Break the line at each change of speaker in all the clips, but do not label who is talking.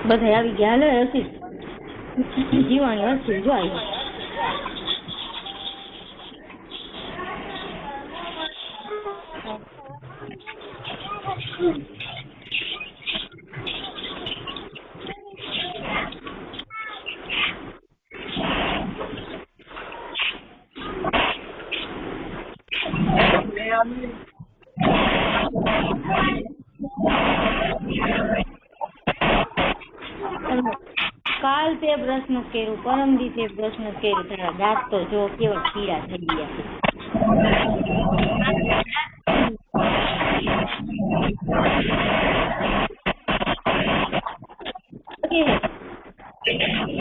બધા આવી ગયા. હાલો હર્ષિત, જીવાણી હર્ષિત જો આવી. કાલ તે પ્રશ્ન કર્યું, પરમ દિવસે પ્રશ્ન કર્યું, તારા દાંત તો જો કેવા પીળા થઈ ગયા.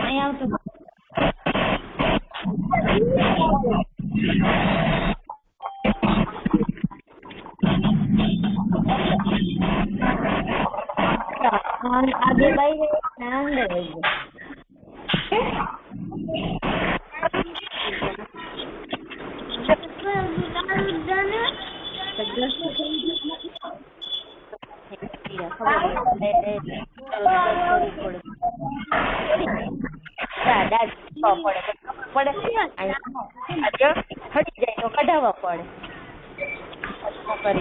અહીંયા આવતો आगे भाई अंदर हटी जाए तो कढ़ावा पड़े तो कर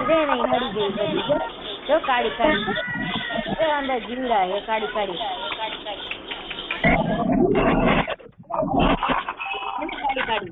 दे नहीं हरी गई जो काड़ी काड़ी अंदर जीवड़ा है काड़ी काड़ी काड़ी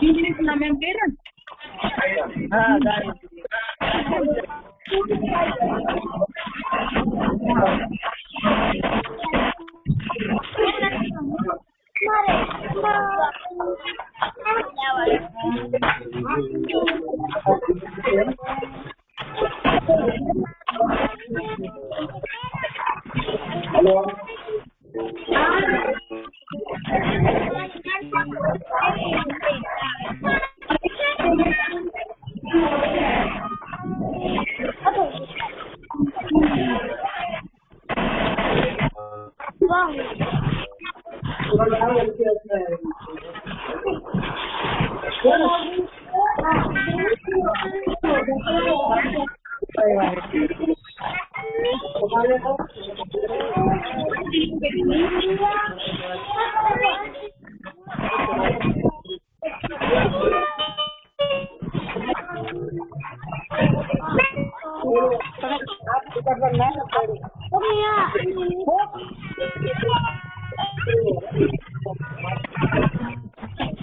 इंग्लिश ना मैम कह रहा हाँ गाड़ी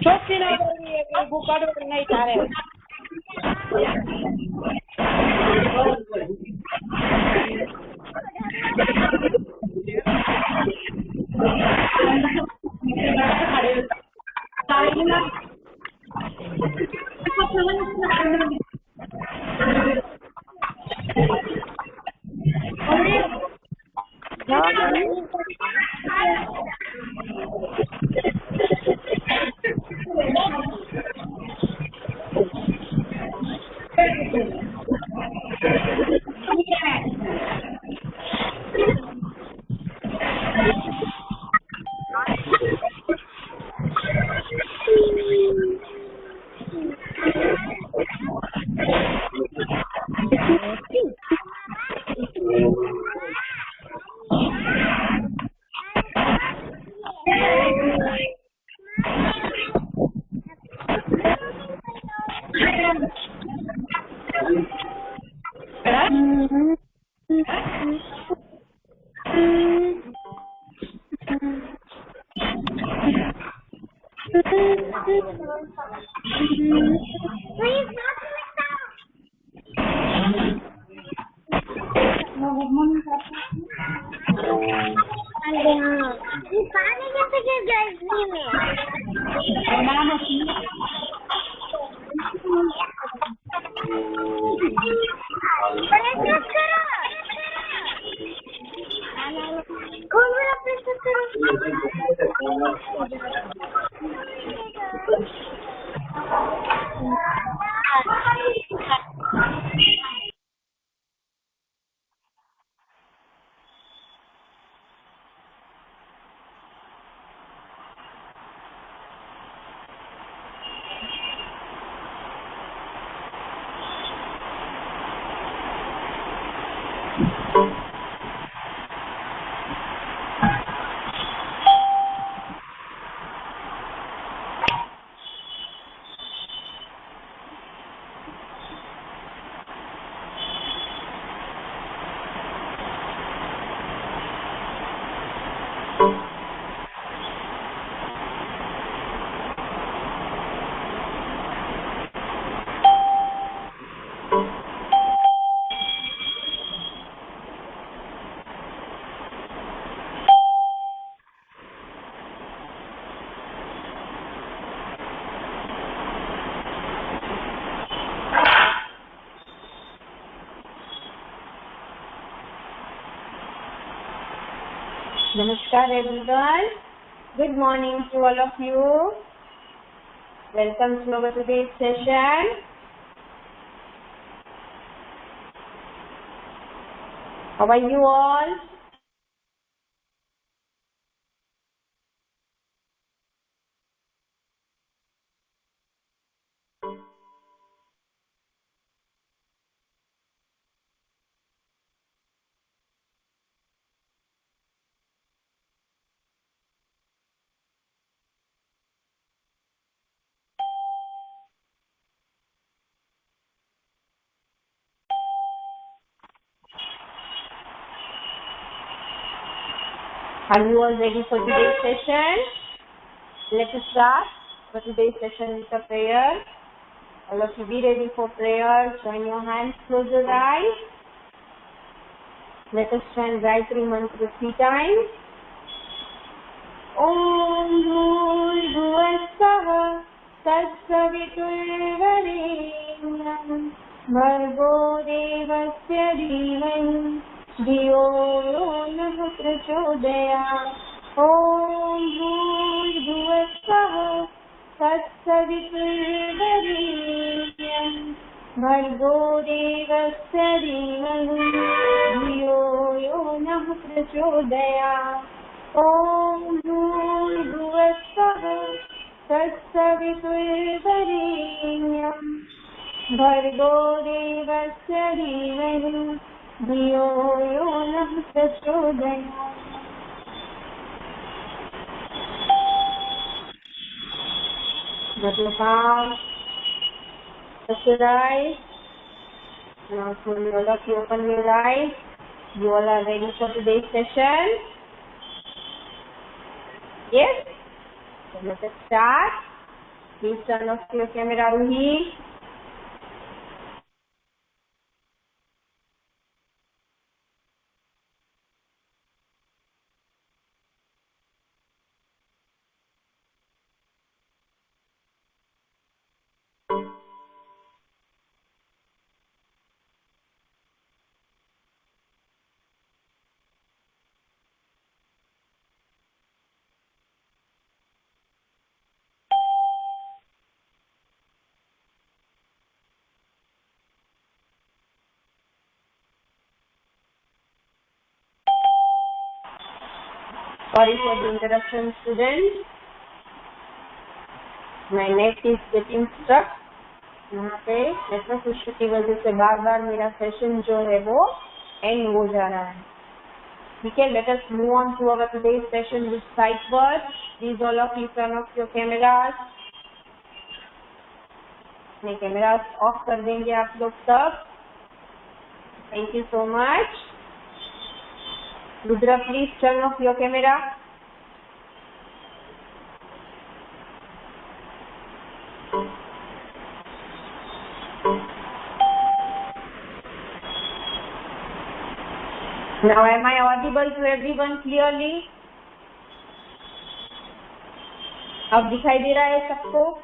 ચોખ્ખી ના કરવી એ કઈ ભૂકાડવું નહીં તારે
पानी कैसे गिर गया इतनी में कौन मेरा press
Namaskar everyone. Good morning to all of you. Welcome to our today's session. How are you all? Are you all ready for today's session? Let us start for today's session with a prayer. All of you be ready for prayer. Join your hands, close your eyes. Let us chant Gayatri Mantra 3 times. Om Bhurbhuvasvah Tatsavituर्वरेण्यं भर्गो देवस्य धीमहि धियो यो नः प्रचोदयात्. ॐ भूर्भुवस्सुवः तत्सवितुर्वरेण्यं भर्गो देवस्य धीमहि धियो यो नः प्रचोदयात्. ॐ भूर्भुवस्सुवः तत्सवितुर्वरेण्यं भर्गो देवस्य धीमहि धियो यो नः प्रचोदयात्. Let your palms touch your eyes. Now slowly all of you open your eyes. You all are ready for today's session? Yes? So let us start. Please turn off your camera, Ruhi. Sorry for the interruption, students. My net is getting stuck. यहाँ पे network issue की वजह से बार बार मेरा session जो है वो and हो जा रहा है. ठीक है, let us move on to our today's session with sight words. Please all of you turn off your cameras. अपने कैमरास ऑफ कर देंगे आप लोग सब. Thank you so much. Rudra, please turn off your camera. Now am I audible to everyone clearly? अब दिखाई दे रहा है सबको?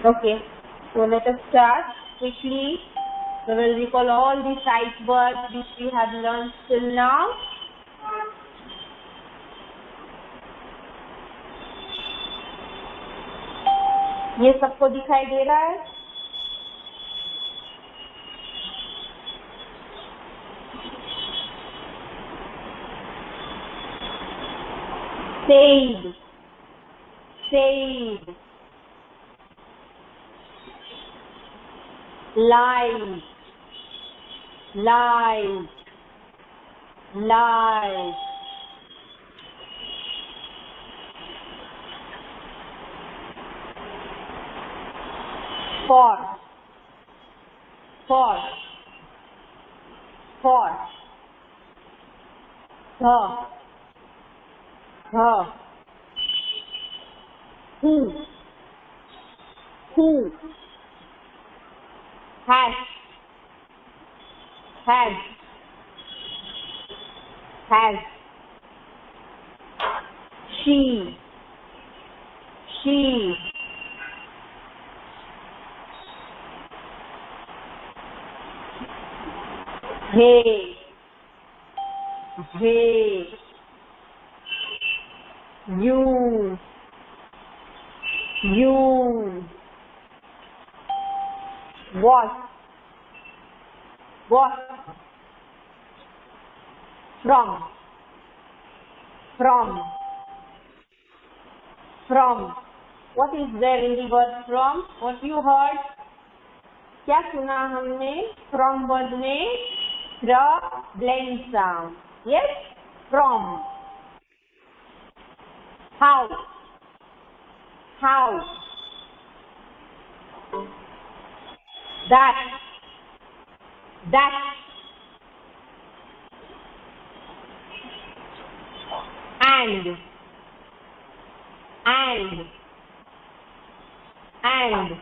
Okay, so let us start quickly. We will recall all the sight words which we have learned till now. ये सबको दिखाई दे रहा है? Shade, shade, light, light, light. For, for, for, the, who, has, she, they, you, what, from, what is there in the word from? What you heard? क्या सुना हमने? From word में the blend sound. Yes, from. How, that, that, and, and, and.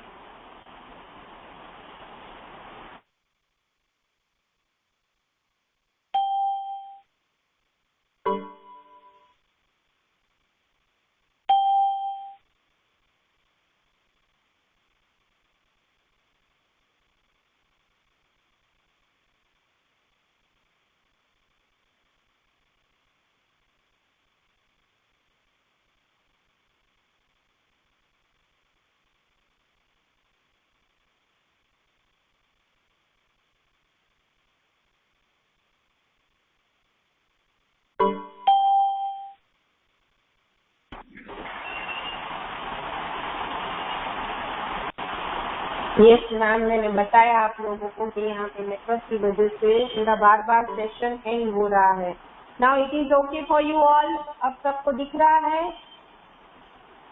Yes ma'am, मैंने बताया आप लोगों को कि यहाँ पे नेटवर्क की वजह से मेरा बार बार सेशन एंड हो रहा है। Now it is okay for you all, अब सबको दिख रहा है?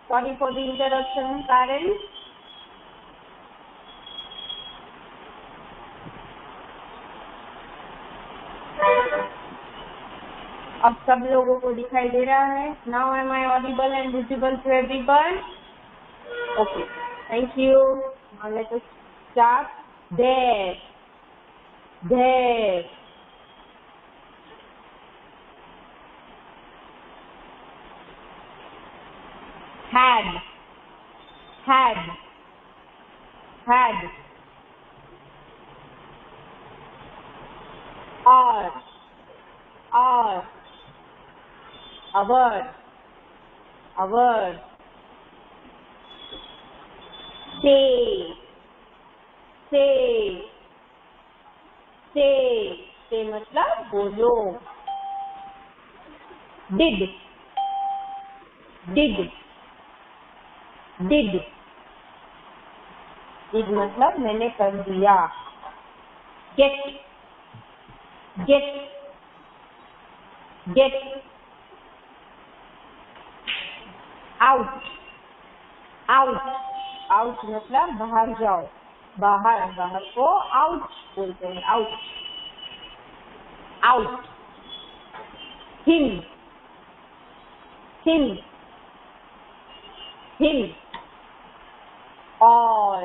Sorry for the interruption parents. अब सब लोगों को दिखाई दे रहा है? Now am I audible and visible to everyone? Okay, thank you. Now let us start. There, there. Had, had, had. Or, our. say मतलब बोलो। did मतलब मैंने कर दिया। get out मतलब बाहर जाओ, बाहर को आउट बोलते हैं, आउट। him all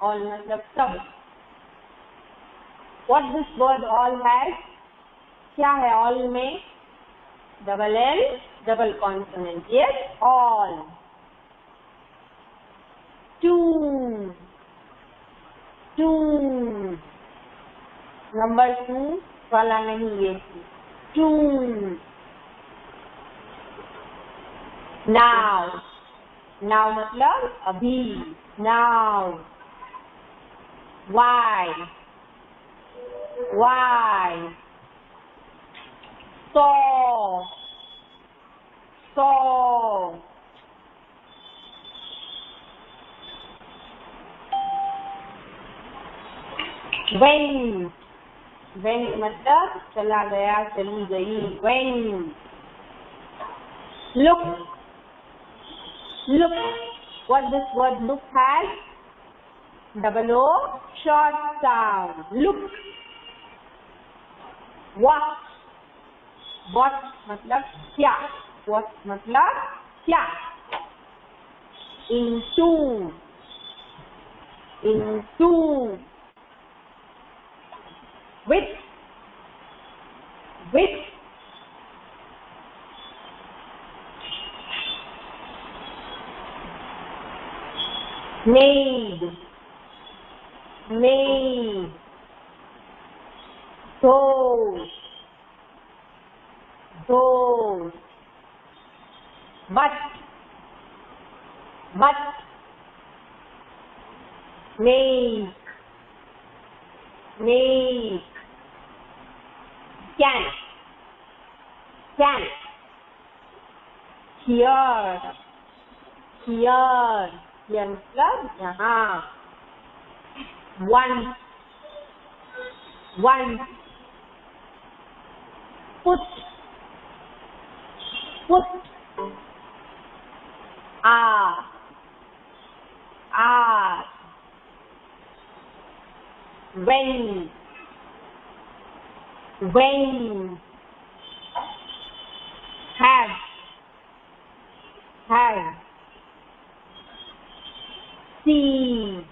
मतलब सब। what this word all has, क्या है all में? double L double consonant, yes, all। two number 2 वाला नहीं, ये two। now मतलब अभी, now। why saw went मतलब चला गया, चली गई, went। look what this word look has? double O short sound, look। what मतलब क्या, what मतलब क्या। into with made those but make can here मतलब यहाँ। one put are when, when, have, see,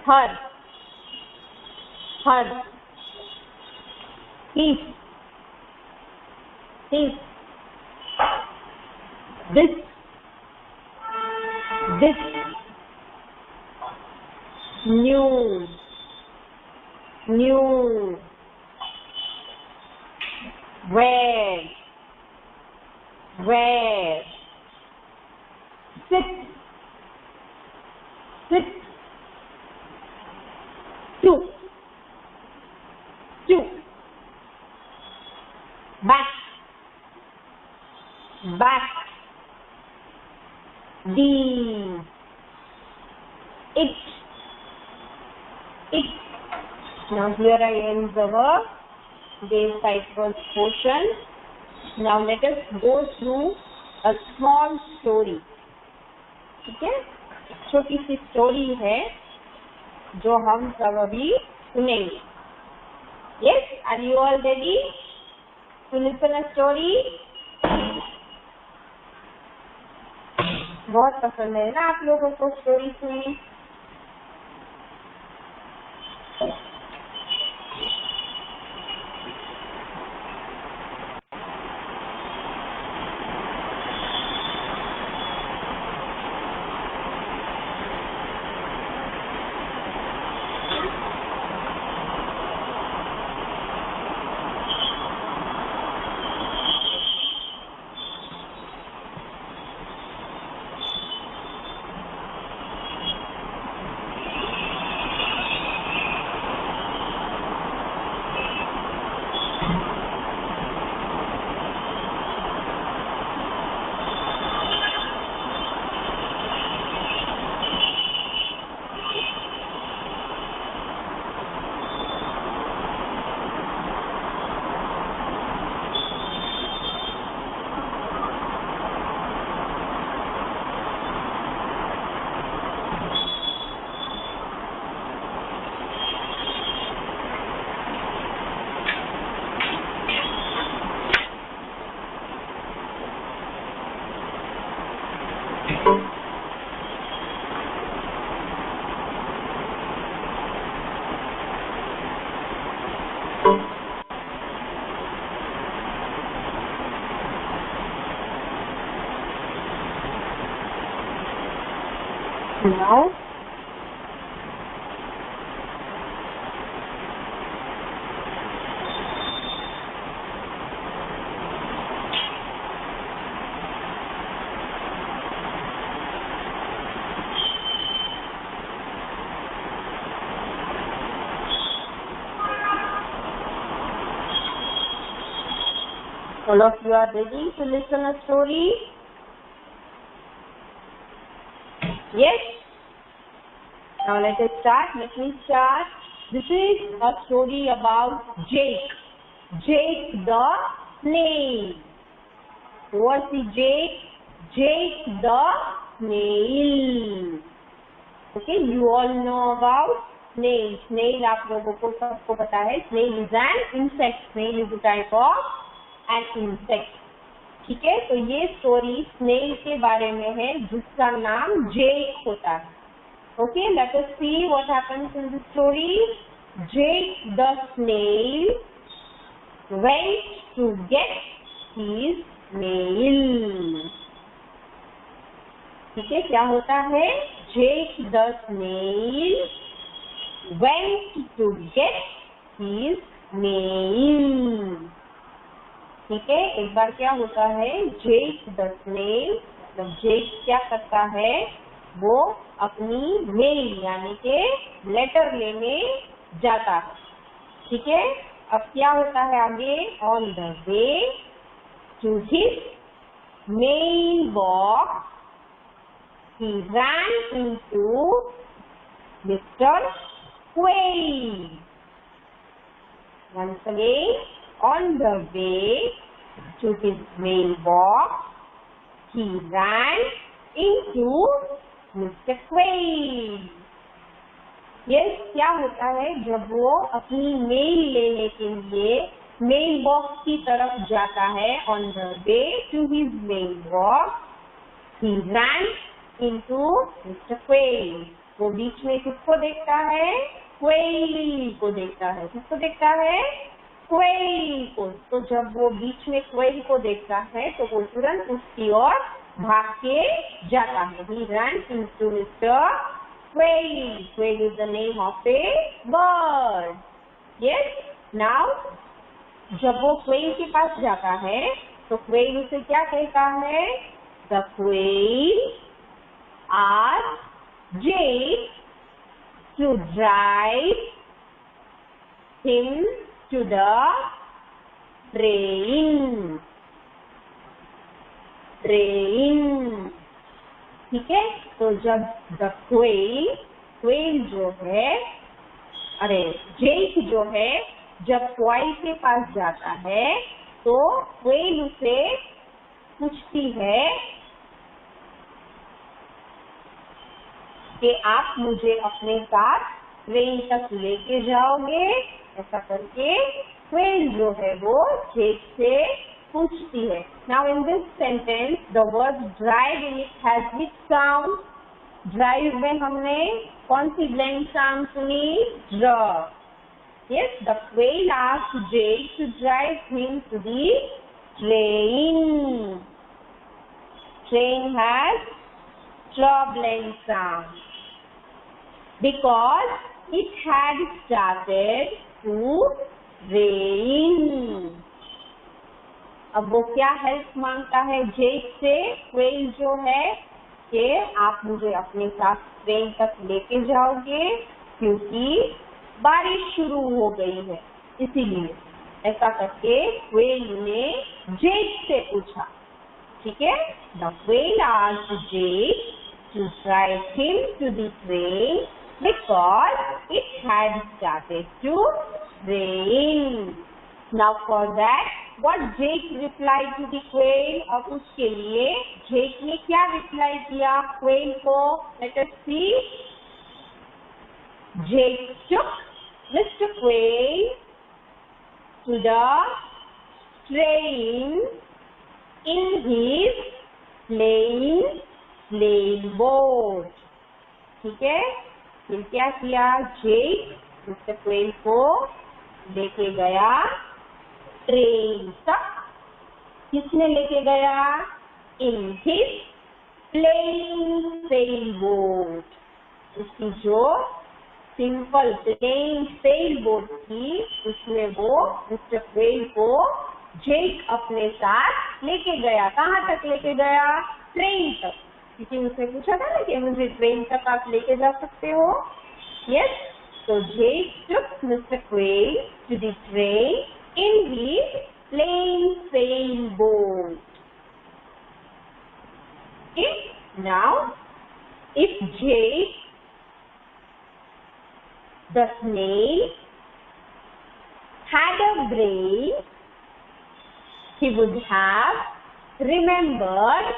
her, his, this, new, where, sit, to, back, the, it. Now here I end the work. This cycle portion. Now let us go through a small story. ठीक है, छोटी सी story है जो हम सब अभी सुनेंगे. Yes, are you all ready to listen a story? बहुत पसंद है ना आप लोगों को स्टोरी सुननी. Now, all of you are ready to listen a story? Yes? Now let us start. Let me start. This is a story about Jake. Jake the snail. What's the Jake? Jake the snail. Okay, you all know about snail. Snail आप लोगों को सबको पता है. Snail is an insect. Snail is a type of an insect. ठीक है, तो ये स्टोरी स्नेल के बारे में है जिसका नाम जेक होता है. Okay, let us see what happens in the story. Jake the snail went to get his nail. ठीक है, क्या होता है? Jake the snail went to get his nail. ठीक है, एक बार क्या होता है? जेक द स्नेल, मतलब जेक क्या करता है? वो अपनी मेल यानी के लेटर लेने जाता है. ठीक है, अब क्या होता है आगे? On the way to his mail box he ran into mister Quell. Once again, on the way to his mailbox, he ran into mister Quell. Yes, क्या होता है जब वो अपनी मेल लेने के लिए मेल बॉक्स की तरफ जाता है, on the way to his mail box he ran into mister Quell. वो बीच में किसको देखता है? क्वेल को देखता है। किसको देखता है? क्वेल को। तो जब वो बीच में क्वेल को देखता है तो वो तुरंत उसकी ओर भाग के जाता है। He ran into Mr. Quail. Quail is the name of a bird. Yes. Now, जब वो क्वेल के पास जाता है तो क्वेल उसे क्या कहता है? The quail asked Jake to drive him to the train. ठीक है, तो जब द क्वेल जो है, जेक जो है, जब क्वेल के पास जाता है तो क्वेल उसे पूछती है कि आप मुझे अपने साथ ट्रेन तक लेके जाओगे? ऐसा करके क्वेल जो है वो जेक से पूछती है। Now in this sentence the word drive in it has which sound? Drive में हमने कौन सी blank sound सुनी? Draw. Yes, the quail asked Jake to drive him to the train. Train has draw blank sound because it had started to rain. अब वो क्या help मांगता है जेक से? क्वेल जो है कि आप मुझे अपने साथ ट्रेन तक लेके जाओगे क्योंकि बारिश शुरू हो गई है, इसीलिए। ऐसा करके क्वेल ने जेक से पूछा। ठीक है, the Quell asked Jake to drive him to the train because it had started to rain. Now for that, what Jake replied to the quail? अब उसके लिए Jake ने क्या reply किया quail को? Let us see. Jake took Mr. Quail to the train in his plain boat. ठीक है, फिर क्या किया? Jake Mr. Quail को लेके गया ट्रेन तक। किसने लेके गया? In his plain sail boat. उसकी जो सिंपल प्लेन सेल बोट थी उसमें वो मिस्टर क्वेल को जेक अपने साथ लेके गया। कहाँ तक लेके गया? ट्रेन तक। क्योंकि उसने पूछा था ना कि मुझे ट्रेन तक आप लेके जा सकते हो। यस, तो जेक took Mr. Quail to the train in his plain sail boat. Okay, now if Jake the snail had a brain, he would have remembered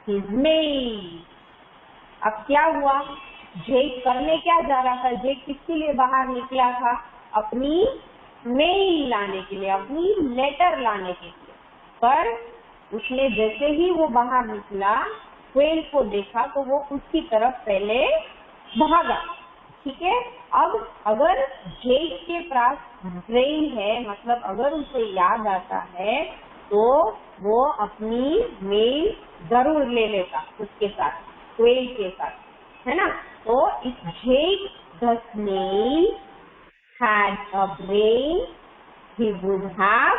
his mail. अब क्या हुआ? जेक करने क्या जा रहा था? जेक किसके लिए बाहर निकला था? अपनी मेल लाने के लिए, अपनी लेटर लाने के लिए। पर उसने जैसे ही वो बाहर निकला, क्वेल को देखा तो वो उसकी तरफ पहले भागा। ठीक है, अब अगर जेक के पास ब्रेन है, मतलब अगर उसे याद आता है, तो वो अपनी मेल जरूर ले लेता उसके साथ, क्वेल के साथ, है ना। तो if Jake the snail had a brain, he would have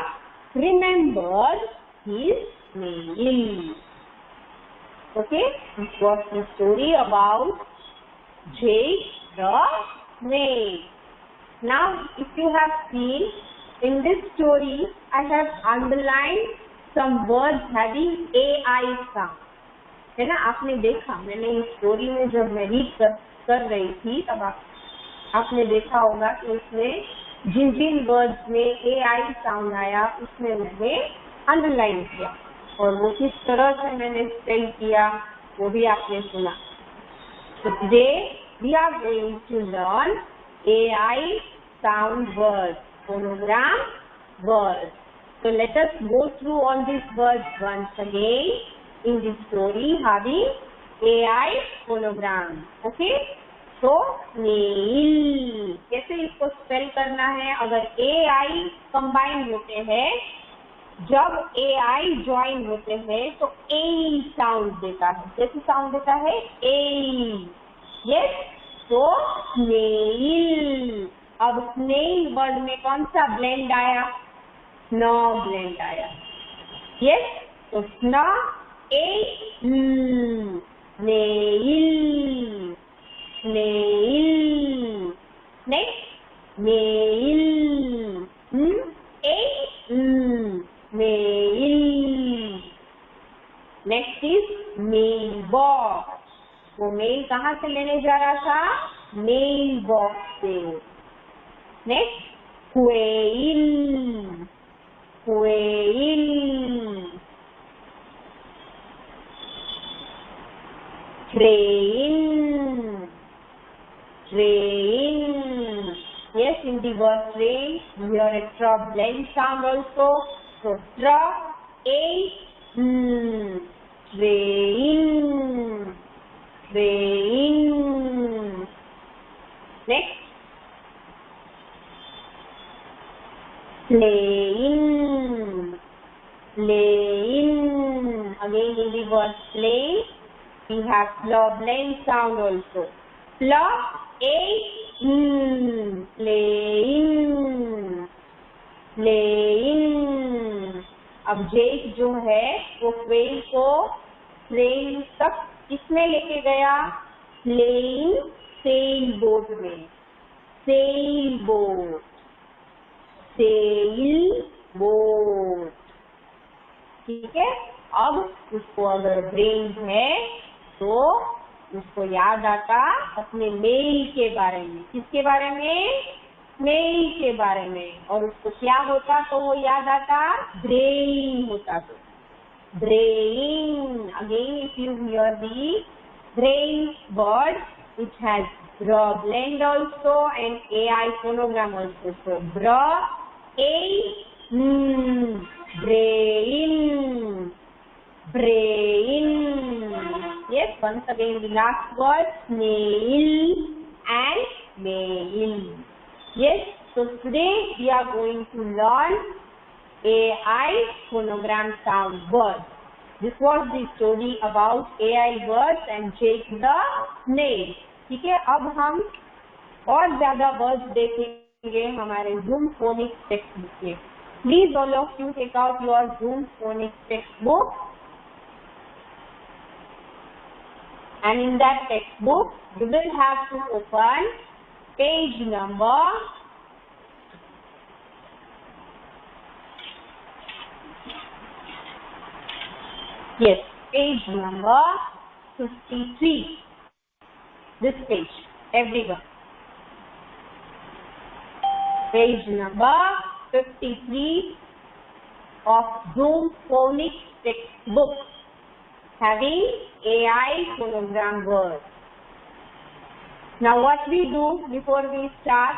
remembered his mail. Okay, this was the story about Jake the snail. Now, if you have seen in this story, I have underlined some words having AI sound. है ना, आपने देखा, मैंने इस story में जब मैं read कर रही थी तब आपने देखा होगा कि उसमें जिन जिन वर्ड्स में AI साउंड आया उसमें मैंने अंडरलाइन किया, और वो किस तरह से मैंने स्पेल किया वो भी आपने सुना। So today we are going to learn AI sound words, phonogram words. So let us go through all these words once again in this story having AI phonogram. Okay? तो snail कैसे इसको spell करना है? अगर AI combine होते हैं, जब AI join होते हैं तो A साउंड देता है. कैसे साउंड देता है? A. यस. तो स्नेल. अब स्नेल वर्ड में कौन सा ब्लेंड आया? स्न ब्लेंड आया. यस. तो स्न a snail. Snail. Next snail. A mail. Next is mail box. वो मेल कहाँ से लेने जा रहा था? मेल बॉक्स से. Next quail. Quail. Train. Train. Yes, in the word train, we hear a tra blend sound also. So tra, a, train, train. Next, plane, plane. Again in the word plane, we have pla blend sound also. Pla, a, plain. Plain. अब Jake जो है वो plane को plane तक किसमें लेके गया? Plane sail boat में. Sail boat. Sail boat. ठीक है. अब उसको अगर ब्रेन है तो उसको याद आता अपने मेल के बारे में. किसके बारे में? मेल के बारे में. और उसको क्या होता तो वो याद आता? ब्रेन होता. तो brain. Again if you hear the brain word, it has br blend also and AI phonogram also. So br A brain. Brain. Yes, once again the last word snail and mail. Yes, so today we are going to learn AI phonogram sound words. This was the story about AI words and Jake the snail. ठीक है. अब हम और ज्यादा words देखेंगे हमारे Zoom phonics textbook में. Please all of you take out your Zoom phonics textbook. And in that textbook, you will have to open page number 53. This page, everyone. Page number 53 of Zoom phonics textbook, having AI phonogram words. Now what we do before we start,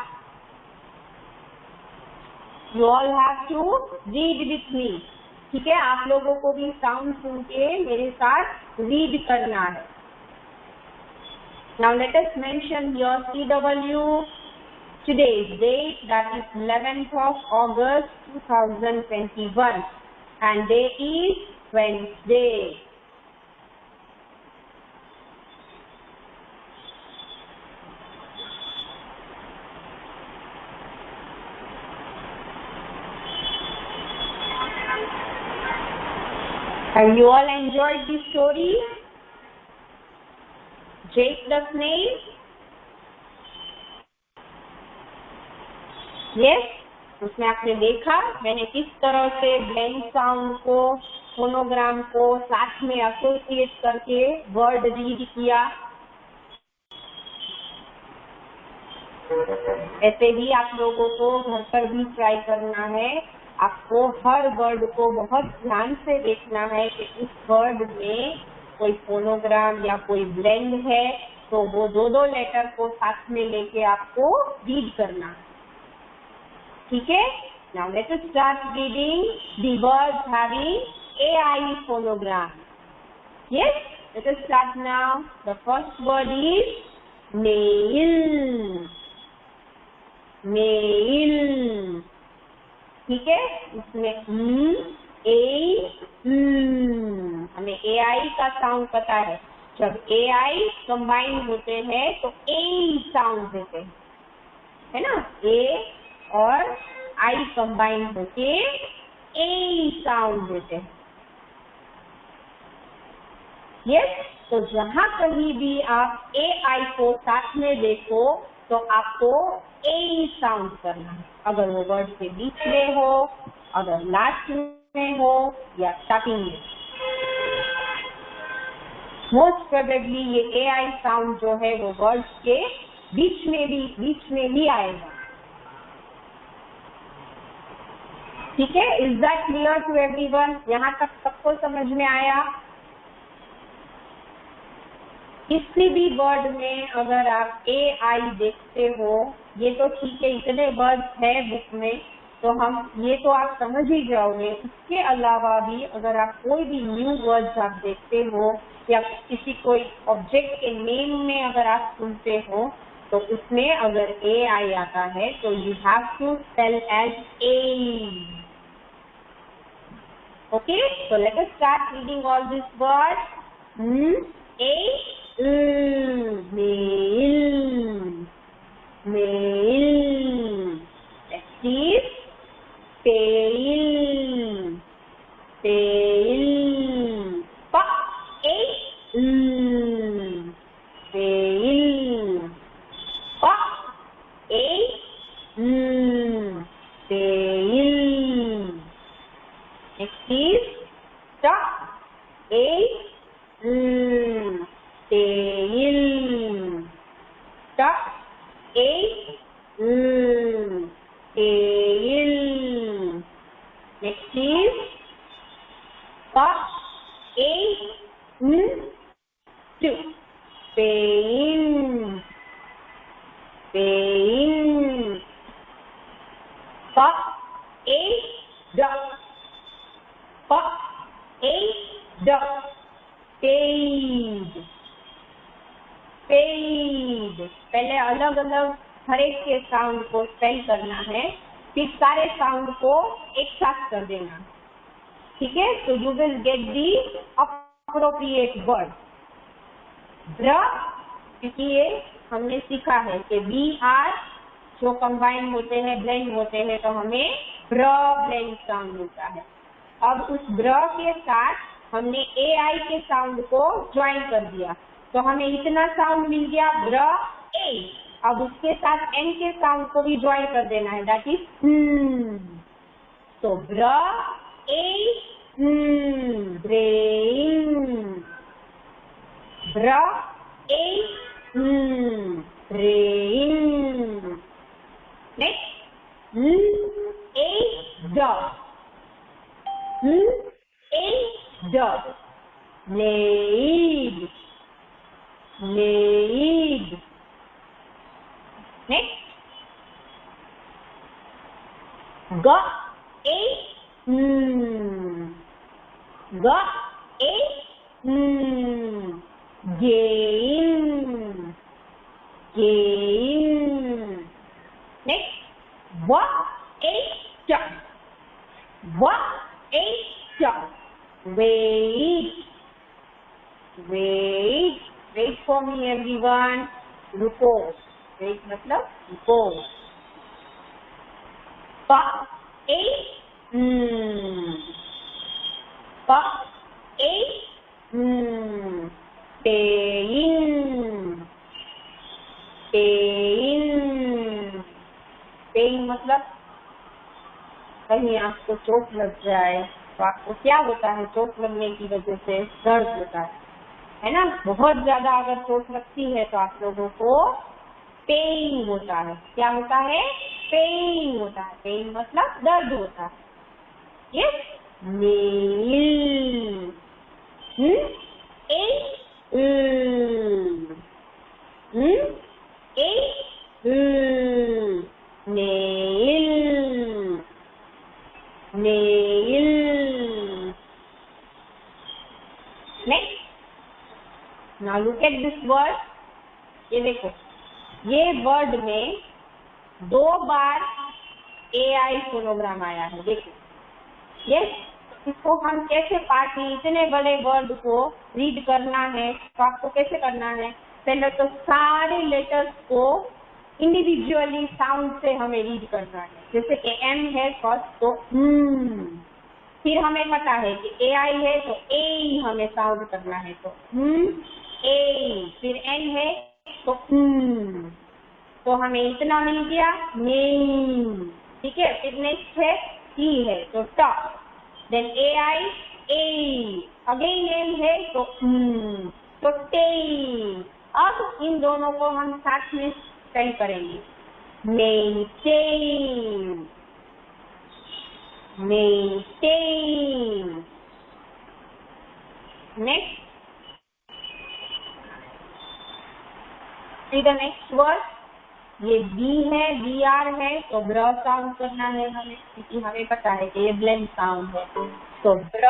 you all have to read with me. ठीक है. आप लोगों को भी sound सुन के मेरे साथ read करना है. Now let us mention here CW today's date, that is 11th of August 2021, and day is Wednesday. Have you all enjoyed the story? Jake the snail? Yes? उसमें आपने देखा मैंने किस तरह से ब्लेंड साउंड को, फोनोग्राम को साथ में एसोसिएट करके वर्ड रीड किया. ऐसे ही आप लोगों को घर पर भी ट्राई करना है. आपको हर वर्ड को बहुत ध्यान से देखना है कि इस वर्ड में कोई फोनोग्राम या कोई ब्लेंड है तो वो दो लेटर को साथ में लेके आपको रीड करना, ठीक है। Now let us start reading the words having AI phonogram. Yes, let us start now. The first word is nail. Nail. ठीक है, इसमें हमें AI का साउंड पता है। जब AI कंबाइन होते हैं तो A साउंड देते हैं, है ना। A और I कंबाइन होके A साउंड देते हैं। यस, तो जहां कहीं भी आप AI को साथ में देखो तो आपको A साउंड करना है, अगर वो वर्ड के बीच में हो, अगर लास्ट में हो या स्टार्टिंग में। मोस्ट प्रोबेबली ये AI साउंड जो है वो वर्ड्स के बीच में ही आएगा, ठीक है। Is that clear to everyone? यहाँ तक सबको समझ में आया? किसी भी वर्ड में अगर आप AI देखते हो, ये तो ठीक है, इतने वर्ड्स है बुक में तो हम ये तो आप समझ ही जाओगे। इसके अलावा भी अगर आप कोई भी न्यू वर्ड्स आप देखते हो या किसी कोई ऑब्जेक्ट के नेम में अगर आप सुनते हो तो उसमें अगर AI आता है तो you have to spell as A. Okay, so let us start reading all these words. Nail. Nail. Next is tail. Tail. Tail. Tail. Tail. Next is tail. Tail. Tail. Next is pain. Pain. Paid. Paid. पहले अलग अलग हर एक के sound को spell करना है, फिर सारे साउंड को एक साथ कर देना, ठीक है। तो you will get the appropriate word. ब्र, क्योंकि ये हमने सीखा है कि BR जो कंबाइन होते हैं, ब्लेंड होते हैं, तो हमें ब्र ब्लेंड साउंड मिलता है। अब उस ब्र के साथ हमने AI के साउंड को ज्वाइन कर दिया तो हमें इतना साउंड मिल गया ब्र A। अब उसके साथ N के साउंड को भी ज्वाइन कर देना है, दैट इज तो br A brain. Br A brain. Next need. Need. Next. Got a got a gain. Gain. Next. What a duck. What a duck. Wait. Wait. Wait for me everyone. रुको. Wait मतलब रुको. Pa a pa a pain. Pain. Pain मतलब कहीं आपको चोट लग जाए तो आपको क्या होता है, चोट लगने की वजह से दर्द होता है ना। बहुत ज्यादा अगर चोट लगती है तो आप लोगों को पेन होता है। क्या होता है? पेन होता है। पेन मतलब दर्द होता है। Yes, nail next, now look at this word. ये देखो, ये वर्ड में 2 बार AI फोनोग्राम आया है। देखो, यस, इसको हम कैसे पार्टी, इतने बड़े वर्ड को रीड करना है तो आपको कैसे करना है? पहले तो सारे लेटर्स को इंडिविजुअली साउंड से हमें रीड करना है। जैसे कि M है फर्स्ट, तो फिर हमें पता है कि AI है तो A हमें साउंड करना है, तो A। फिर N है तो हमें इतना मिल गया नेम, ठीक है। फिर नेक्स्ट है T है तो ट, then AI A, again name है तो टे। अब इन दोनों को हम साथ में स्पेल करेंगे, maintain, maintain। Next, the next word, ये B है, BR है तो ब्र साउंड करना है हमें, क्योंकि हमें पता है कि ये ब्लेंड साउंड है। तो ब्र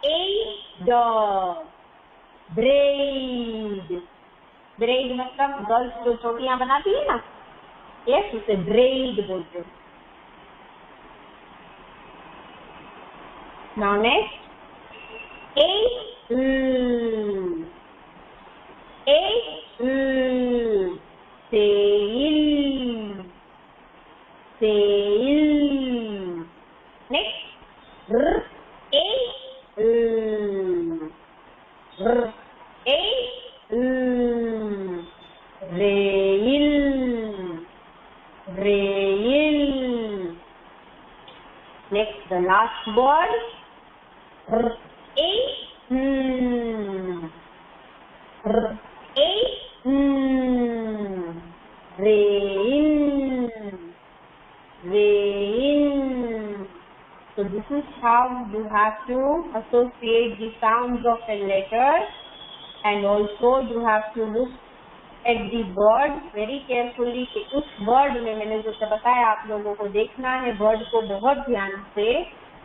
ए ड, ब्रेड। ब्रेड मतलब गर्ल्स जो चोटियां बनाती है ना, यस, उसे ब्रेड बोलते हैं। Now next, sail, sail। Next, rail, rail। Next, the last word, rain, rain। So this is how you have to associate the sounds of a letter, and also you have to look at the word very carefully कि उस word में, मैंने जैसे बताया, आप लोगों को देखना है वर्ड को बहुत ध्यान से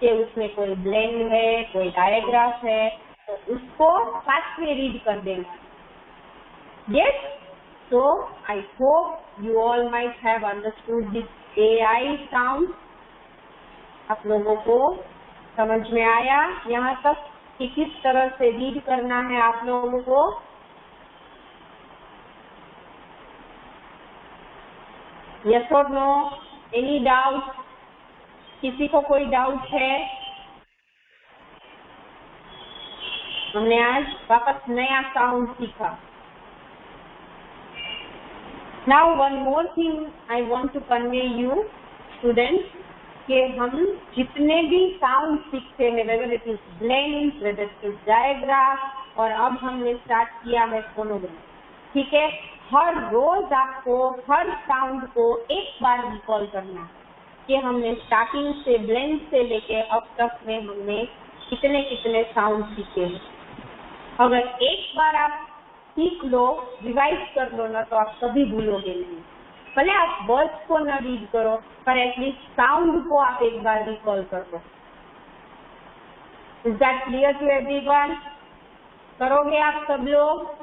कि उसमें कोई ब्लेंड है, कोई डायग्राफ है, तो उसको साथ में रीड कर देना। Yes, so I hope you all might have understood this AI sound। आप लोगों को समझ में आया यहाँ तक कि किस तरह से रीड करना है आप लोगों को? Yes or no? Any doubt? किसी को कोई डाउट है? हमने आज वापस नया साउंड सीखा। Now one more thing I want to convey you students, कि हम जितने भी साउंड सीखते हैं, whether it is blend, whether it is digraph, और अब हमने स्टार्ट किया है फोनोग्राम, ठीक है। हर रोज आपको हर साउंड को एक बार रिकॉल करना है कि हमने स्टार्टिंग से ब्लेंड से लेके अब तक में हमने कितने कितने साउंड सीखे हैं। अगर एक बार आप सीख लो, रिवाइज कर लो ना, तो आप कभी भूलोगे नहीं। भले आप वर्ड्स को ना रीड करो, पर एटलीस्ट साउंड को आप एक बार रिकॉल कर लो। Is that clear to everyone? करोगे आप सब लोग?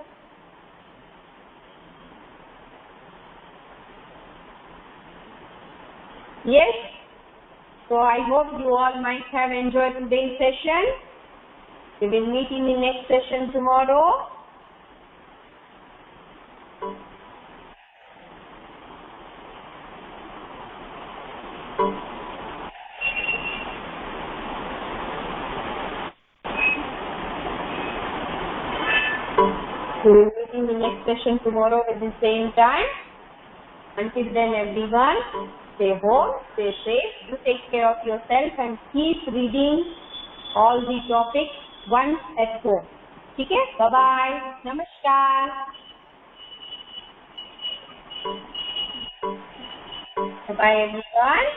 Yes? So I hope you all might have enjoyed today's session. We will meet in the next session tomorrow. We will meet in the next session tomorrow at the same time. Until then, everyone, stay home, stay safe, do take care of yourself and keep reading all the topics once at home. ठीक है? Bye bye. नमस्कार. Bye bye everyone.